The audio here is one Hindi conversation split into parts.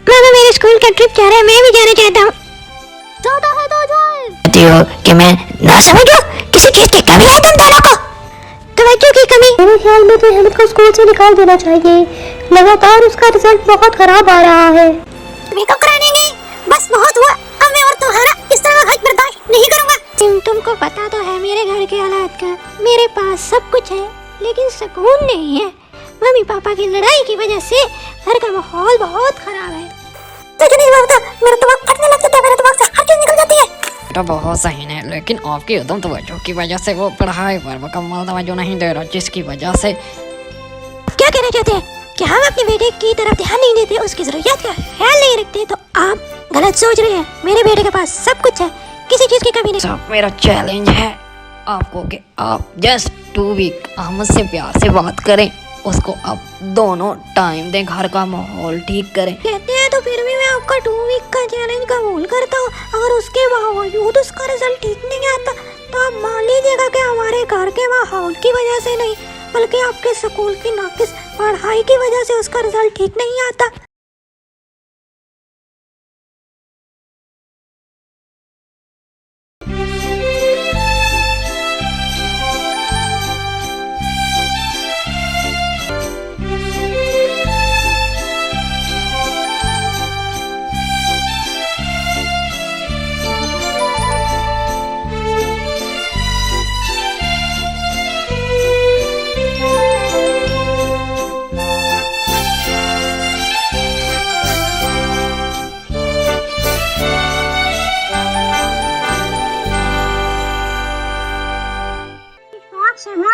मामा मेरे स्कूल का ट्रिप जा रहा है, मैं भी जाना चाहता हूँ। जाता है तो जाए। कहती हो कि मैं ना समझो किसी चीज की कमी है तुम दोनों को? तवज्जो की कमी। मेरे ख्याल में तो अहमद को स्कूल से निकाल देना चाहिए, लगातार उसका रिजल्ट बहुत खराब आ रहा है। मैं तो करा देंगे, बस बहुत हुआ, अब मैं और तुम्हारा इस तरह का हद बर्दाश्त नहीं करूंगा। तुमको पता तो है मेरे घर के हालात का, मेरे पास सब कुछ है लेकिन सुकून नहीं है। मम्मी पापा की लड़ाई की वजह से घर का माहौल बहुत खराब है। तुझे नहीं मालूम, मेरा दिमाग फटने लग जाता है, मेरे दिमाग से हर चीज निकल जाती है। तो बहुत सही है, लेकिन आपकी उधम तवज्जो की वजह से वो पढ़ाई पर मुकम्मल तवज्जो नहीं दे रहा, जिसकी वजह से। क्या कहना चाहते हैं कि हम अपने बेटे की तरफ ध्यान नहीं देते, उसकी जरूरियात का ख्याल नहीं रखते? तो आप गलत सोच रहे हैं। मेरे बेटे के पास सब कुछ है, किसी चीज की कमी नहीं। सब मेरा चैलेंज है आपको कि आप जस्ट 2 वीक अहमद से प्यार से बात करें, उसको आप दोनों टाइम दें, घर का माहौल ठीक करें। कहते हैं तो फिर भी मैं आपका 2 वीक का चैलेंज कबूल करता हूँ। अगर उसके बावजूद उसका रिजल्ट ठीक नहीं आता तो आप मान लीजिएगा कि हमारे घर के माहौल की वजह से नहीं, बल्कि आपके स्कूल की नाकिस पढ़ाई की वजह से उसका रिजल्ट ठीक नहीं आता।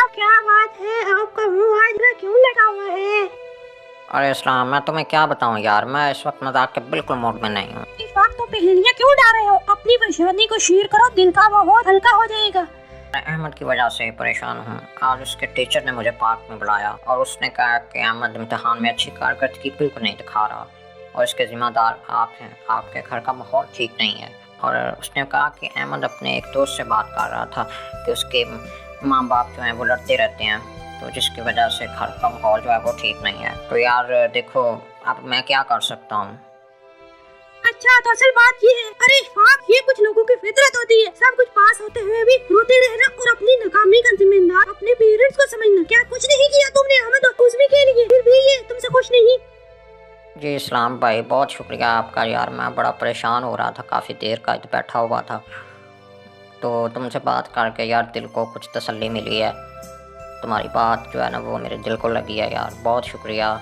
क्या बात है, आपका मुंह आज में क्यों लगा हुआ है? अरे इस्लाम, मैं तुम्हें क्या बताऊं यार, मैं इस वक्त मजाक के बिल्कुल मूड में नहीं हूँ। इस वक्त तो पहेलियां क्यों डाल रहे हो? अपनी परेशानी को शेयर करो, दिल का बहुत हल्का हो जाएगा। मैं अहमद की वजह से परेशान हूँ। आज उसके टीचर ने मुझे पार्क में बुलाया और उसने कहा कि अहमद इम्तिहान में अच्छी कारकर्दगी बिल्कुल नहीं दिखा रहा और इसके जिम्मेदार आप हैं, आपके घर का माहौल ठीक नहीं है। और उसने कहा कि अहमद अपने एक दोस्त से बात कर रहा था कि उसके माँ बाप जो हैं वो लड़ते रहते हैं, तो जिसकी वजह से घर का माहौल जो है वो ठीक नहीं है। तो यार देखो, अब मैं क्या कर सकता हूँ। अच्छा, तो असल बात ये है, अरे इशफाक, ये कुछ लोगों की फितरत होती है, सब कुछ पास होते हुए भी रोते रहना और अपनी नाकामी का जिम्मेदार अपने पेरेंट्स को समझना। क्या कुछ नहीं किया तुमने अहमद और उस्मी के लिए, फिर भी ये तुमसे खुश नहीं? जी इस्लाम भाई, बहुत शुक्रिया आपका यार, मैं बड़ा परेशान हो रहा था, काफ़ी देर का बैठा हुआ था, तो तुमसे बात करके यार दिल को कुछ तसल्ली मिली है। तुम्हारी बात जो है ना वो मेरे दिल को लगी है यार, बहुत शुक्रिया,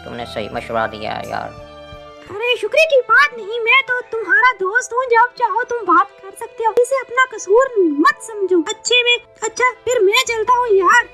तुमने सही मशवरा दिया है यार। अरे शुक्रिया की बात नहीं, मैं तो तुम्हारा दोस्त हूँ, जब चाहो तुम बात कर सकते हो, इसे अपना कसूर मत समझो। अच्छे में अच्छा, फिर मैं चलता हूँ यार।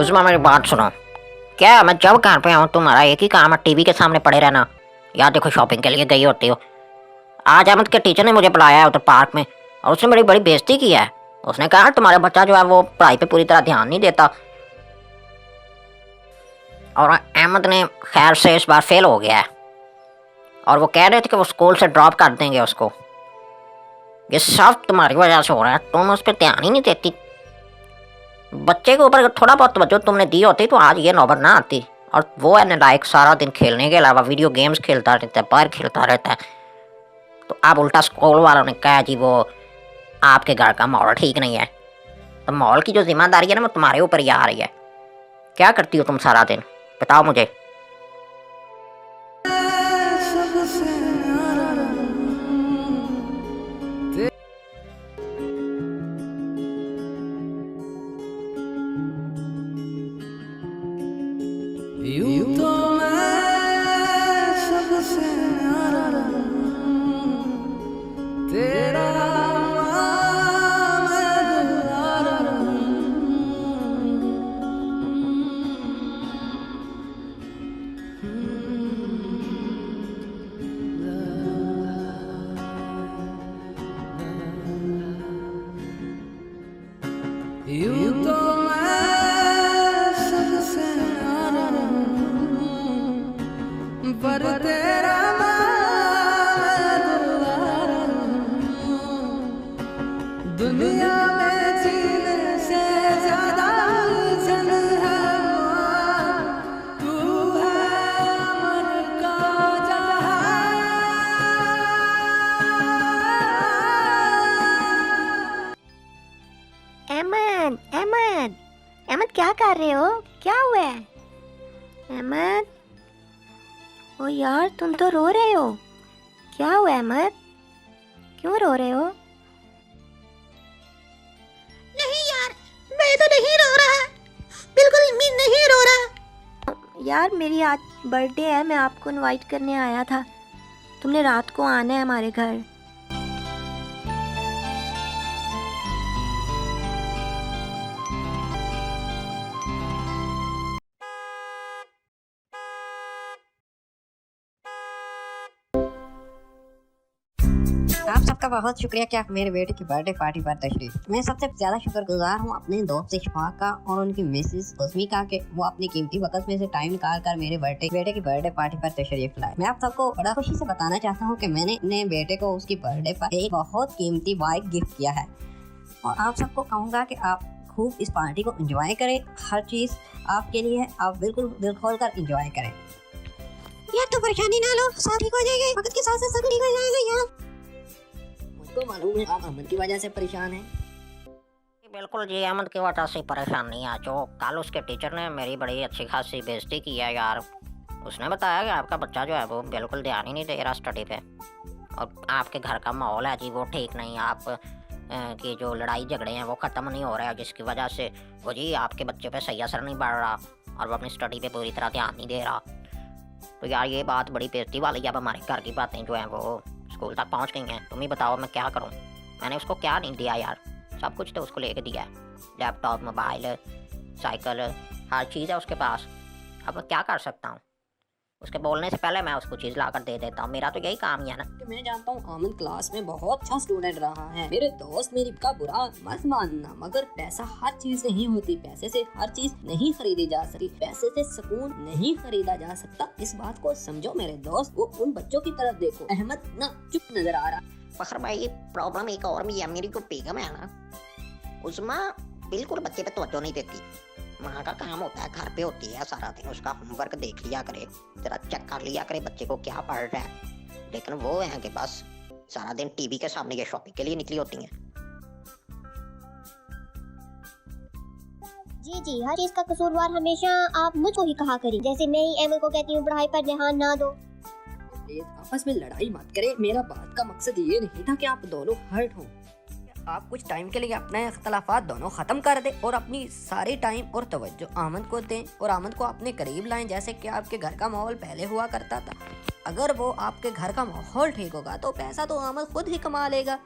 उस्मा मेरी बात सुनो, क्या मैं जब घर पे आऊँ तुम्हारा एक ही काम है टीवी के सामने पड़े रहना? यार देखो, शॉपिंग के लिए गई होती हो। आज अहमद के टीचर ने मुझे बुलाया है उधर पार्क में और उसने मेरी बड़ी बेइज्जती की है। उसने कहा तुम्हारा बच्चा जो है वो पढ़ाई पे पूरी तरह ध्यान नहीं देता और अहमद ने खैर से इस बार फेल हो गया है और वो कह रहे थे कि वो स्कूल से ड्रॉप कर देंगे उसको। ये सब तुम्हारी वजह से हो रहा है, तुम उस पर ध्यान ही नहीं देती। बच्चे के ऊपर थोड़ा बहुत तवज्जो तुमने दी होती तो आज ये नौबत ना आती। और वो है नालायक, सारा दिन खेलने के अलावा वीडियो गेम्स खेलता रहता है, बाहर खेलता रहता है। तो अब उल्टा स्कूल वालों ने कहा जी वो आपके घर का माहौल ठीक नहीं है, तो माहौल की जो जिम्मेदारी है ना वो तुम्हारे ऊपर ही आ रही है। क्या करती हो तुम सारा दिन, बताओ मुझे। यूं तो मैं सबसे तेरा यूं तो मैं सबसे न्यारा हूँ, पर तेरा मैं दुलारा हूँ। दुनिया में जीने से ज्यादा जन है माँ, तू है अमर का जहां। अहमद, अहमद, अहमद क्या कर रहे हो? क्या हुआ है? अहमद, ओ यार तुम तो रो रहे हो। क्या हुआ अहमद? क्यों रो रहे हो? नहीं यार, मैं तो नहीं रो रहा, बिल्कुल भी नहीं रो रहा। यार मेरी आज बर्थडे है, मैं आपको इनवाइट करने आया था। तुमने रात को आना है हमारे घर। आप सबका बहुत शुक्रिया कि आप मेरे बेटे की बर्थडे पार्टी पर तशरीफ। मैं सबसे ज्यादा शुक्रगुजार हूँ अपने दोस्त इशफाक का और उनकी मिसेस उस्मिका के, वो अपनी कीमती वक्त में से टाइम निकाल कर मेरे बेटे की बर्थडे पार्टी पर तशरीफ लाए। मैं आप सबको बड़ा खुशी से बताना चाहता हूँ कि मैंने अपने बेटे को उसकी बर्थडे पर एक बहुत कीमती बाइक गिफ्ट किया है और आप सबको कहूँगा कि आप खूब इस पार्टी को एंजॉय करें। हर चीज आपके लिए है, आप बिल्कुल दिल खोल कर एंजॉय करें। यार तो परेशानी ना लो, सब ठीक हो जाएगा, वक्त के साथ साथ सब ठीक हो जाएगा यार। मुझको मालूम है आप अमन की वजह से परेशान हैं। बिल्कुल जी, अहमद की वजह से परेशान नहीं है। जो कल उसके टीचर ने मेरी बड़ी अच्छी खासी बेइज्जती की है यार। उसने बताया कि आपका बच्चा जो है वो बिल्कुल ध्यान ही नहीं दे रहा स्टडी पे, और आपके घर का माहौल है जी वो ठीक नहीं। आप की जो लड़ाई झगड़े हैं वो ख़त्म नहीं हो रहे हैं, जिसकी वजह से वो जी आपके बच्चे पे सही असर नहीं पड़ रहा और वो अपनी स्टडी पे पूरी तरह ध्यान नहीं दे रहा। तो यार ये बात बड़ी बेइज्जती वाली है। अब हमारे घर की बातें जो हैं वो स्कूल तक पहुंच गई हैं। तुम ही बताओ मैं क्या करूं। मैंने उसको क्या नहीं दिया यार, सब कुछ तो उसको लेके दिया है, लैपटॉप, मोबाइल, साइकिल, हर चीज़ है उसके पास। अब मैं क्या कर सकता हूँ? उसके बोलने से पहले मैं उसको चीज़ लाकर दे देता हूँ। मेरा तो यही काम ही है ना। कि मैं जानता हूँ आमन क्लास में बहुत अच्छा स्टूडेंट रहा है। मेरे दोस्त मेरी का बुरा मत मानना, मगर पैसा हर चीज नहीं होती, पैसे से हर चीज नहीं खरीदी जा सकती, पैसे से सुकून नहीं खरीदा जा सकता। इस बात को समझो मेरे दोस्त। वो उन बच्चों की तरफ देखो। अहमद ना चुप नजर आ रहा। फखर भाई प्रॉब्लम एक और भी है। मेरी जो बेगम है ना, उसमें बिल्कुल बच्चे पे तवज्जो नहीं देती। माँ का काम होता है, घर पे होती है सारा दिन, उसका होमवर्क देख लिया करे, जरा चेक कर लिया करे बच्चे को क्या पढ़ रहा है। लेकिन वो है कि बस सारा दिन टीवी के सामने ये शॉपिंग के लिए निकली होती हैं। जी जी, हर चीज का कसूरवार हमेशा आप मुझको ही कहा करें। जैसे मैं ही एमएल को कहती हूँ पढ़ाई पर ध्यान ना दो। प्लीज आपस में लड़ाई मत करें। मेरा बात का मकसद ये नहीं था कि आप दोनों हर्ट हो। आप कुछ टाइम के लिए अपने इख्तलाफात दोनों ख़त्म कर दें और अपनी सारी टाइम और तवज्जो आमद को दें और आमद को अपने करीब लाएं, जैसे कि आपके घर का माहौल पहले हुआ करता था। अगर वो आपके घर का माहौल ठीक होगा तो पैसा तो आमद खुद ही कमा लेगा,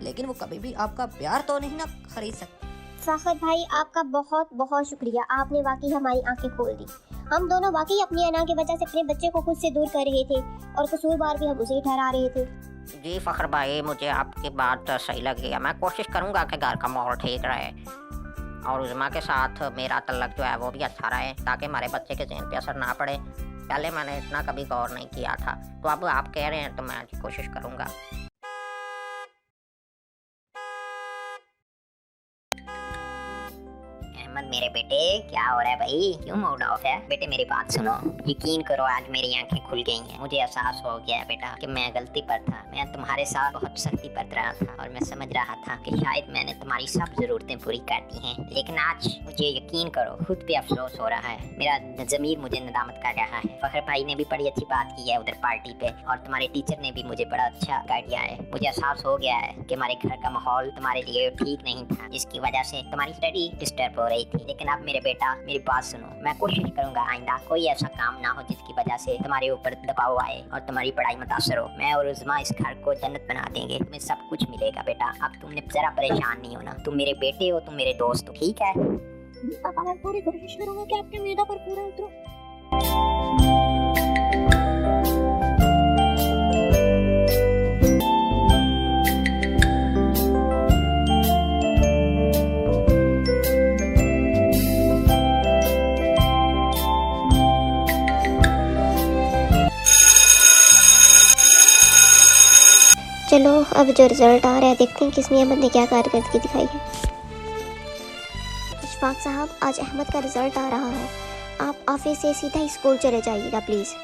लेकिन वो कभी भी आपका प्यार तो नहीं ना खरीद सकता। फाखर भाई आपका बहुत बहुत शुक्रिया, आपने वाकई हमारी आंखें खोल दी। हम दोनों वाकई अपनी अना की वजह से अपने बच्चे को खुद से दूर कर रहे थे और कसूरवार भी हम उसे ही ठहरा रहे थे। जी फखर भाई, मुझे आपकी बात सही लगी है। मैं कोशिश करूंगा कि घर का माहौल ठीक रहे और उज़मा के साथ मेरा तल्लक जो है वो भी अच्छा रहे, ताकि हमारे बच्चे के ज़हन पे असर ना पड़े। पहले मैंने इतना कभी गौर नहीं किया था, तो अब आप कह रहे हैं तो मैं कोशिश करूंगा। अहमद मेरे बेटे, क्या हो रहा है भाई? क्यों मूड ऑफ है? बेटे मेरी बात सुनो, यकीन करो आज मेरी आंखें खुल गई हैं। मुझे एहसास हो गया है बेटा कि मैं गलती पर था। मैं तुम्हारे साथ बहुत सख्ती बरत रहा था और मैं समझ रहा था कि शायद मैंने तुम्हारी सब जरूरतें पूरी कर दी हैं, लेकिन आज मुझे यकीन करो खुद पे अफसोस हो रहा है। मेरा ज़मीर मुझे नदामत कर रहा है। फखर भाई ने भी बड़ी अच्छी बात की है उधर पार्टी पे, और तुम्हारे टीचर ने भी मुझे बड़ा अच्छा गाइड किया है। मुझे एहसास हो गया है कि हमारे घर का माहौल तुम्हारे लिए ठीक नहीं था, जिसकी वजह से तुम्हारी स्टडी डिस्टर्ब हो रही थी। लेकिन अब मेरे बेटा मेरी बात सुनो, मैं कोशिश करूंगा आइंदा कोई ऐसा काम ना हो जिसकी वजह से तुम्हारे ऊपर दबाव आए और तुम्हारी पढ़ाई मुतासर हो। मैं और उज़मा इस घर को जन्नत बना देंगे, तुम्हें सब कुछ मिलेगा बेटा। अब तुमने जरा परेशान नहीं होना। तुम मेरे बेटे हो, तुम मेरे दोस्त हो, ठीक है? पापा मैं पूरी कोशिश करूंगा कि आपके उम्मीदों पर पूरा उतरूं। अब जो रिजल्ट आ रहा है देखते हैं किसमें अहमद ने क्या कारकर्दगी दिखाई है। इशफाक साहब, आज अहमद का रिजल्ट आ रहा है। आप ऑफिस से सीधा ही स्कूल चले जाइएगा प्लीज़।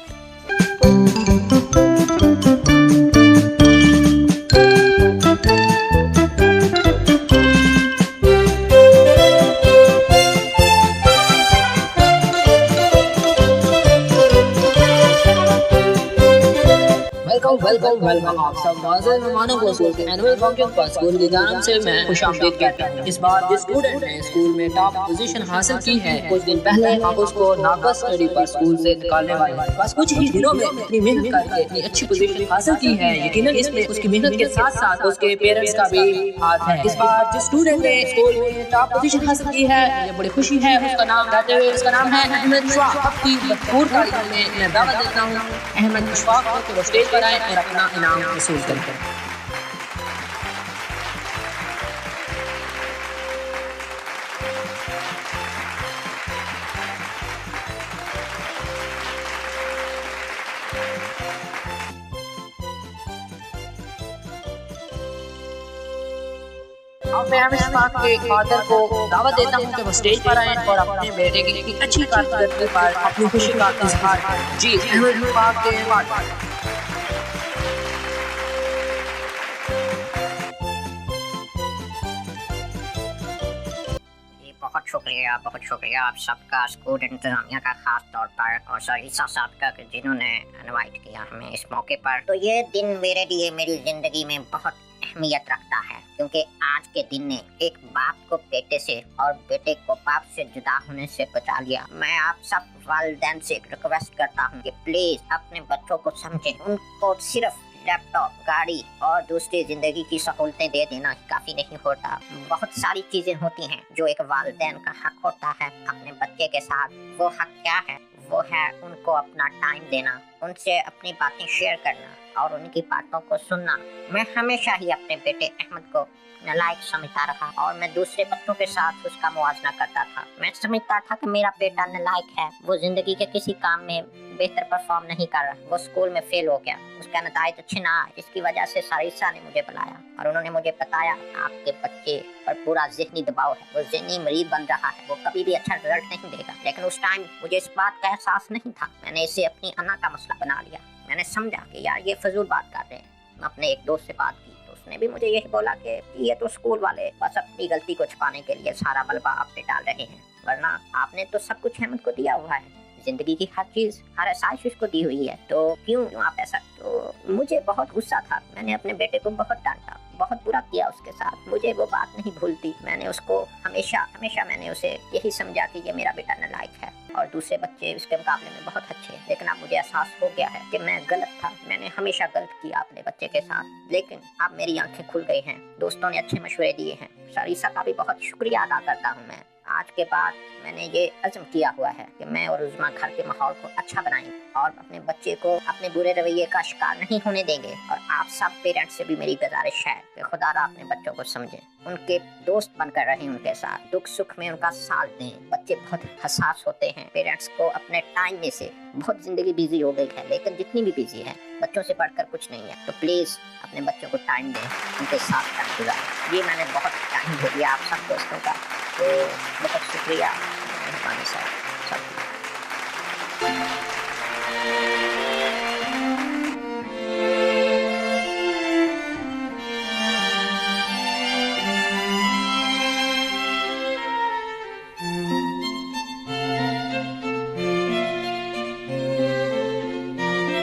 वेलकम आप सब नाज़रीन मेहमानों को एनुअल फंक्शन पर स्कूल की जानब से मैं खुशामदीद कहता हूँ। इस बार जिस स्टूडेंट ने स्कूल में टॉप पोजीशन हासिल की है, कुछ दिन पहले हम उसको नाकस स्टडी पर स्कूल से निकालने वाले हैं। बस कुछ ही दिनों में इतनी मेहनत करके इतनी अच्छी पोजीशन हासिल की है, यकीनन इसमें उसकी मेहनत के साथ साथ उसके पेरेंट्स का भी हाथ है। इस बार जिस स्टूडेंट ने स्कूल में टॉप पोजीशन हासिल की है, मुझे बड़ी खुशी है। उसका नाम बताते हुए, उसका नाम है अहमद इशफाक। आपकी भरपूर तारीफ में मैं दावा देता हूँ अहमद इशफाक को कि वो स्टेज पर आए और अपना इनाम वसूल करें। अब मैं अहमद इशफाक के फादर को दावत देता हूँ कि वो स्टेज पर आए और अपने बेटे की अच्छी कारकर्दगी पर अपनी खुशी का इजहार करें। जी, अहमद इशफाक के फादर। बहुत शुक्रिया आप सबका, स्कूल इंतजामिया का खास तौर पर, और सरीसा साहब का जिन्होंने इनवाइट किया हमें इस मौके पर। तो ये दिन मेरे लिए मेरी जिंदगी में बहुत अहमियत रखता है, क्योंकि आज के दिन ने एक बाप को बेटे से और बेटे को बाप से जुदा होने से बचा लिया। मैं आप सब वालिदैन से एक रिक्वेस्ट करता हूँ कि प्लीज अपने बच्चों को समझें। उनको सिर्फ लैपटॉप, गाड़ी और दूसरी जिंदगी की सहूलतें दे देना काफी नहीं होता। बहुत सारी चीजें होती हैं जो एक वालिदैन का हक होता है अपने बच्चे के साथ। वो हक क्या है? वो है उनको अपना टाइम देना, उनसे अपनी बातें शेयर करना और उनकी बातों को सुनना। मैं हमेशा ही अपने बेटे अहमद को नालायक समझता रहा और मैं दूसरे बच्चों के साथ उसका मुआवजा करता था। मैं समझता था कि मेरा बेटा नालायक है, वो जिंदगी के किसी काम में बेहतर परफॉर्म नहीं कर रहा, वो स्कूल में फेल हो गया, उसका नतीजे अच्छे ना आए। इसकी वजह से सारिसा ने मुझे बुलाया और उन्होंने मुझे बताया आपके बच्चे पर पूरा ज़हनी दबाव है, वो ज़हनी मरीज बन रहा है, वो कभी भी अच्छा रिजल्ट नहीं देगा। लेकिन उस टाइम मुझे इस बात का एहसास नहीं था। मैंने इसे अपनी अना का मसला बना लिया। मैंने समझा कि यार ये फजूल बात कर रहे हैं। मैं अपने एक दोस्त से बात की तो उसने भी मुझे यही बोला कि ये तो स्कूल वाले बस अपनी गलती को छुपाने के लिए सारा मलबा आप पे डाल रहे हैं, वरना आपने तो सब कुछ अहमद को दिया हुआ है, जिंदगी की हर चीज, हर एहसास उसको दी हुई है, तो क्यों आप ऐसा। तो मुझे बहुत गुस्सा था। मैंने अपने बेटे को बहुत डांटा, बहुत बुरा किया उसके साथ। मुझे वो बात नहीं भूलती। मैंने उसको हमेशा मैंने उसे यही समझा कि ये मेरा बेटा नालायक है और दूसरे बच्चे उसके मुकाबले में बहुत अच्छे हैं। लेकिन अब मुझे एहसास हो गया है कि मैं गलत था। मैंने हमेशा गलत किया अपने बच्चे के साथ, लेकिन अब मेरी आंखें खुल गई हैं। दोस्तों ने अच्छे मशवरे दिए हैं। सारिसा का भी बहुत शुक्रिया अदा करता हूँ मैं। आज के बाद मैंने ये अज़्म किया हुआ है कि मैं और उज़्मा घर के माहौल को अच्छा बनाएंगे और अपने बच्चे को अपने बुरे रवैये का शिकार नहीं होने देंगे। और आप सब पेरेंट्स से भी मेरी गुजारिश है कि खुदारा अपने बच्चों को समझें, उनके दोस्त बनकर रहें, उनके साथ दुख सुख में उनका साथ दें। बच्चे बहुत हसास होते हैं। पेरेंट्स को अपने टाइम में से बहुत जिंदगी बिजी हो गई है, लेकिन जितनी भी बिजी है बच्चों से बढ़कर कुछ नहीं है। तो प्लीज अपने बच्चों को टाइम दें, उनके साथ टाइम गुजारें। ये मैंने बहुत टाइम दे दिया आप सब दोस्तों का, तो बहुत शुक्रिया मेहरबानी साहब सब।